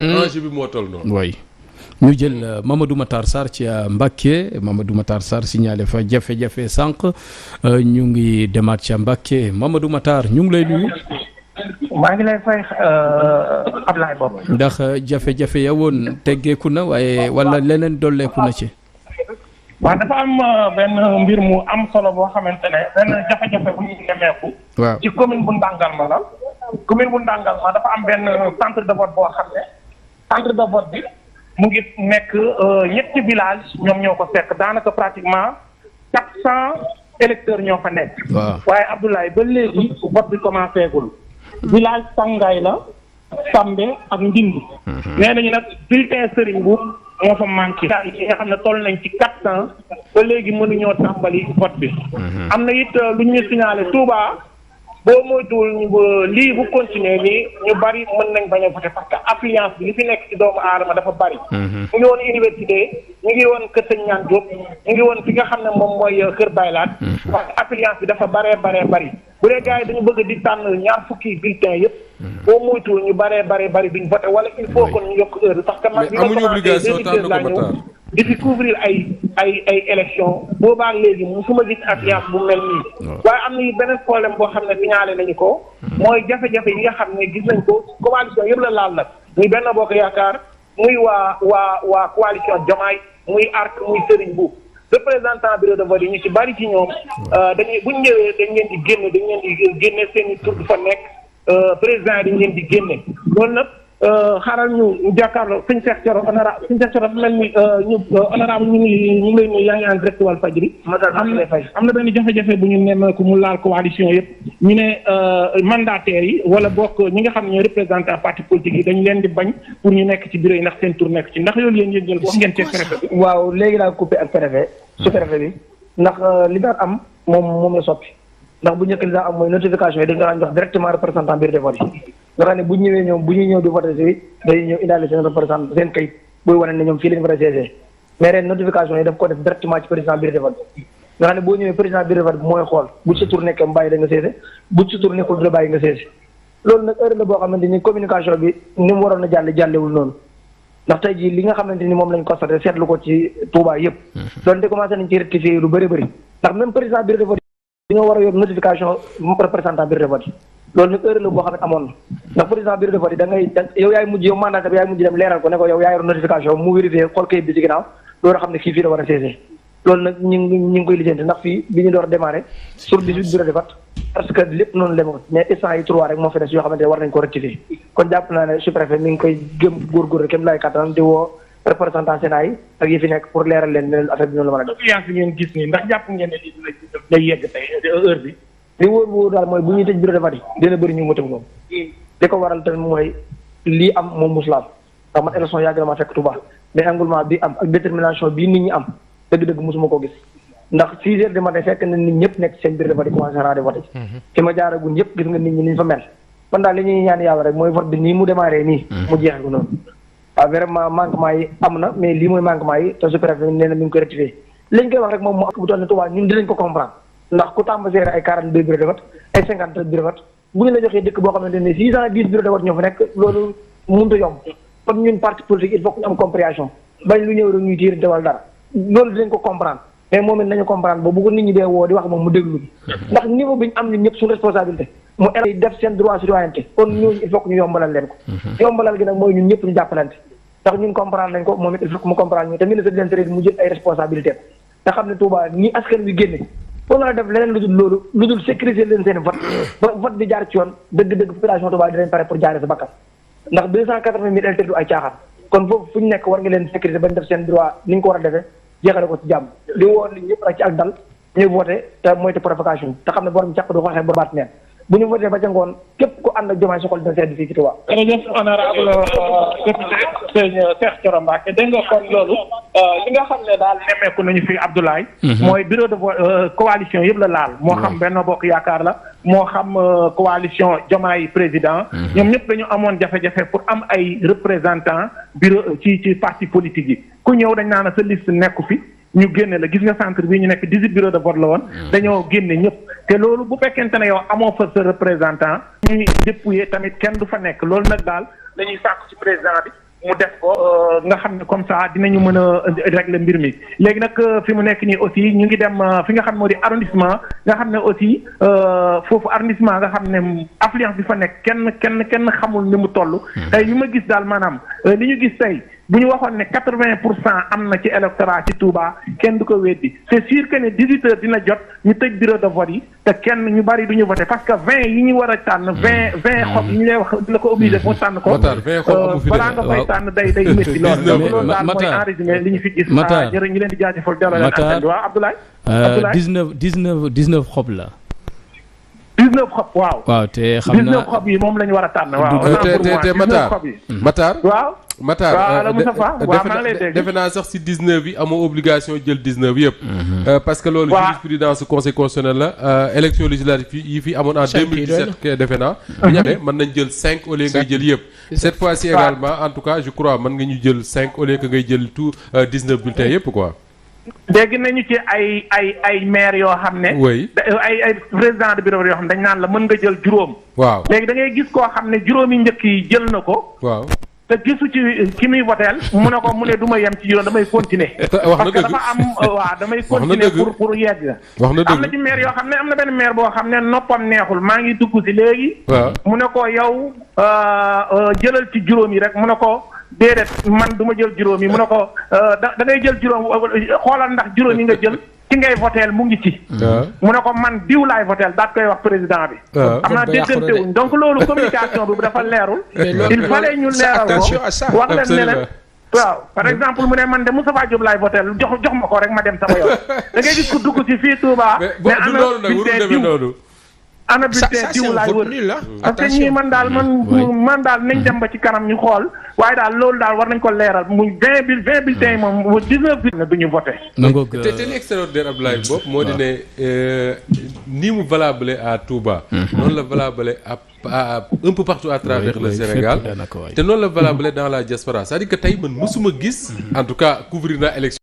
enjeu bi moo toll noonu. oui ñu jël Mamadou Matar Sarr ci Mbacké. Mamadou Matar Sarr signalé fa jafe-jafe sànq ñu ngi demaat ca Mbacké Mamadou Matar ñu ngi lay nuyu. maa ngi lay fay Ablaye Bob. ndax jafe-jafe ya woon teggeeku na waaye wala leneen dolleeku na ci. waaw dafa am benn mbir mu am solo boo xamante ne benn jafe-jafe bu ñu nemeeku. waaw ci commune bu Ndangalma la. commune bu Ndangalma dafa am benn centre de vote boo xam ne centre de vote bi mu ngi nekk ñetti village ñoom ñoo ko fekk daanaka pratiquement 400 électeurs ñoo fa nekk. waaw waaye Abdoulaye ba léegi vote bi commencé gul. village Sangaay la Sambe ak Ndindi. nee nañu nag bulletin Serigne Mboup moo fa manqué. yi nga xam ne toll nañ ci 400 ba léegi mënuñoo tàmbali vote bi. am na it lu ñu signalé Touba boo moytuwul lii bu continuer nii ñu bari mën nañ bañ a voté parce que affluence bi li fi nekk ci doomu aadama dafa bari. ñu ngi woon université ñu ngi woon Kër Sëñ Ñaan Diop ñu ngi woon fi nga xam ne moom mooy Kër Baylaat. parce que affluence bi dafa bari. bu dee gars yi dañu bëgg di tànn ñaar fukki bulletin yëpp. boo moytuwul ñu bari duñ voté wala il faut que ñu yokk heure parce que man bi ma commencé 2016 laa ñëw di fi couvrir ay élection boobaa léegi musuma gis affluence bu mel nii. waaye am na beneen problème boo xam ne signalé nañu ko. mooy jafe-jafe yi nga xam ne gis nañ ko coalition yëpp la laal nag muy Benno Bokk Yaakaar muy waa coalition Diomaye muy ARC muy Serigne Mboup représentant bureau de vote yi ñu ci bari ci ñoom dañuy buñ ñëwee dañ leen di génne seen i tur fa nekk président yi dañ leen di génne loolu nag xaaral ñu jàkkaarloo sëñ Cheikh Thioro honorable sëñ Cheikh Thioro dafa mel ni honorable ñu ngi lay nuyu yaa ngi en direct Walfadjri am na benn jafe-jafe bu ñu nemmeeku mu laal coalition yëpp ñu ne mandataires yi wala bokk ñi nga xam ne ñooy représentant parti politique yi dañ leen di bañ pour ñu nekk ci bureau yi ndax seen tur nekk ci ndax loolu yéen yéen wax ngeen ci préfet bi. waaw léegi laa coupé ak préfet su préfet bi ndax li daan am moom la soppi ndax bu njëkk li daan am mooy notification yi dañ daan jox directement représentant bureau de vote yi nga xam ne bu ñëwee ñoom bu ñuy ñëw di voté si dañuy ñëw indaale seen représentant seen kayit buy wane ne ñoom fii lañ war a siégé mais ren notification yi daf ko def directement ci président bureau de vote nga xam ne boo ñëwee président bureau de vote bi mooy xool bu ci sa tur nekkee mu bàyyi da nga siégé bu ci sa tur nekkul du la bàyyi nga siégé loolu nag heure la boo xamante ni communication bi ni mu waroon a jàllewul noonu ndax tey jii li nga xamante ni moom lañ constaté seetlu ko ci Touba yëpp loolu de commencé nañ ci rectifier lu bëri ndax même président bureau de vote dañoo war a yor notification représentant bureau de vote loolu nag heure la boo xam ne amoon na ndax président bureau de vote yi yow yaay mujj yow mandat bi yaay mujj dem leeral ko ne ko yow yaa yor notification mu vérifié xool kayit bi ci ginnaaw loolu xam ne fii la war a siégé loolu nag ñu ngi koy lijjanti ndax fii bi ñu door a démarré sur 18 bureau de vote parce que lépp noonu lemoon mais instant yi 3 rek moo fi des yoo xamante ne war nañ ko rectifier kon jàpp naa ne sous-préfet mi ngi koy gëm góorgóorlu kéem laay kattanam di woo représentant Sénat yi ak yi fi nekk pour leeral leen ne affaire bi noonu la mën a def. affluence bi ngeen gis nii ndax jàpp ngeen ne lii day yegg tey heure bi. li wóor daal mooy bu ñuy tëj bureau de vote yi dina bëri ñu motam moom li ko waral tamit mooy lii am moom musulaam ndax man élection yàgg na ma fekk Touba mais engouement bi am ak détermination bii nit ñi am dëgg-dëgg mosuma ko gis ndax 6 heures du matin fekk na nit ñëpp nekk seen bureau de vote yi commencé raade vote fi ma jaaragul yëpp gis nga nit ñi ni ñu fa mel kon daal li ñuy ñaan yàlla rek mooy vote bi nii mu démarré nii mu jeexee ko noonu waaw vraiment manquement yi am na mais lii mooy manquement yi te sous-préfet nee na mi ngi koy rectifier li ñu koy wax rek moom mu ak bu toll ne Touba ñun dinañ ko comprendre ndax ku tàmba gérer ay 42 bureau de vote ay 50 bureau de vote bu ñu la joxee dëkk boo xamante ne 610 bureau de vote ñoo fa nekk loolu mënut a yomb kon ñun parti politique il faut que ñu am compréhension bañ lu ñëw rek ñuy tiirante wala dara loolu dinañ ko comprendre mais moom it nañu comprendre ba bu ko nit ñi dee woo di wax moom mu déglu ndax niveau bi ñu am ñun ñëpp suñu responsabilité mu def seen droit citoyenneté kon ñooñu il faut que ñu yombalal leen ko yombalal gi nag mooy ñun ñëpp ñu jàppalante ndax ñun comprendre nañ ko moom it il faut que mu comprendre ñu te ministre de l'Intérieur mu jël ay responsabilité te xam ne Touba ñi askan wi génne pour nga def leneen lu dul loolu lu dul sécuriser leen seen vote ba vote bi jaar ci yoon dëgg-dëgg population Touba dinañ pare pour jaaree sa bakkan ndax 280 000 électeurs du ay caaxaan kon foofu fu ñu nekk war nga leen sécuriser bañ def seen droit ni ñu ko war a defee jeexale ko ci jàmm di woon li ñëpp rek ci ak dal ñu voté te moytu provocation te xam ne borom càq du xooxee ba baat neen bu ñu voté ba ca ngoon képp ku ànd ak Diomaye soxal dina sedd fii ci Touba. jërëjëf honorable député sëñ Cheikh Thioro Mbacké dégg nga kon loolu li nga xam ne daal nemmeeku nañu fi Abdoulaye. mooy bureau de vote coalition yëpp la laal. moo xam Benno Bokk Yaakaar la moo xam coalition Diomaye président. ñoom ñëpp dañu amoon jafe-jafe pour am ay représentants bureau ci parti politique yi ku ñëw dañ naan sa liste nekku fi. ñu génne la gis nga centre bi ñu nekk 18 bureau de vote la woon dañoo génne ñëpp te loolu bu fekkente ne yow amoo fa sa représentant ñuy dépouiller tamit kenn du fa nekk loolu nag daal dañuy sàkku ci président bi mu def ko nga xam ne comme ça dinañu mën a régler mbir mi léegi nag fi mu nekk nii aussi ñu ngi dem fi nga xam ne moo di arrondissement nga xam ne aussi foofu arrondissement nga xam ne affluence bi fa nekk kenn xamul ni mu toll. tey li ma gis daal maanaam li ñu gis tey bu ñu waxoon ne 80% am na ci électorat ci Touba kenn du ko weddi c'est sûr que ne 18 heures dina jot ñu tëj bureau de vote yi te kenn ñu bari du ñu voté parce que 20 yi ñu war a tànn 20 xob yi ñu lay wax la ko obligé moo tànn ko. balaa nga koy tànn day métti loolu. loolu daal mooy en résumé li ñu fi gis. Matar ñu leen di jaajëfal delloo leen antenne bi waaw Abdoulaye. 19 xob la. 19 xob waaw. waaw te xam naa 19 xob yi moom la ñu war a tànn waaw. te Matar. waaw. Matar waaw maa ngi lay dégg defe naa sax si 19 yi amoo obligation jël 19 yëpp. parce que loolu jurisprudence conseil constitutionnel la élection législative yi fi amoon en 2017 defe naa. mën nañ jël 5 au lieu ngay jël yëpp. cette fois-ci également en tout cas je crois mën nga ñu jël 5 au lieu que ngay jël tout 19 bulletins yëpp quoi. dégg nañu ci ay maire yoo xam ne. oui ay président de bureau yoo xam ne dañ naan la mën nga jël juróom. waaw léegi da ngay gis koo xam ne juróomi njëkk yi jël na ko. waaw. te gisu ci ki muy voteel mu ne du ma yem ci juróom damay continuer. parce que dafa am damay continuer pour yegg. wax na dëgg am na ci maire yoo xam ne am na benn maire boo xam ne noppam neexul maa ngi dugg si léegi. waaw mu ne ko yow jëlal ci juróom yi rek mu ne ko déedéet man du ma jël juróom yi mu ne ko da ngay jël juróom xoolal ndax juróom yi nga jël. ci ngay voteel mu ngi ci. mu ne ko man diw laay voteel daat koy wax président bi. am naa déggante wuñ donc loolu communication bi dafa leerul. il fallait ñu leeral ko wax leen ne leen. waaw par exemple mu ne man de Moustapha Diop laay voteel jox ma ko rek ma dem sama yoon. da ngay gis ko dugg ci fii Touba. mais ana bulletin diw ana bulletin diw laay wër. parce que ñii man daal nañ dem ba ci kanam ñu xool. waaye daal loolu daal war nañ ko leeral muy 20 bulletins yi moom 19 bulletins du ñu voté. te li extraordinaire Abdoulaye Bob moo di ne ni mu valable à Touba. noonu la valable à un peu partout à travers le Sénégal. te noonu la valable dans la diaspora c'est-à-dire que tey man mësuma gis. en tout cas couvrir naa élection.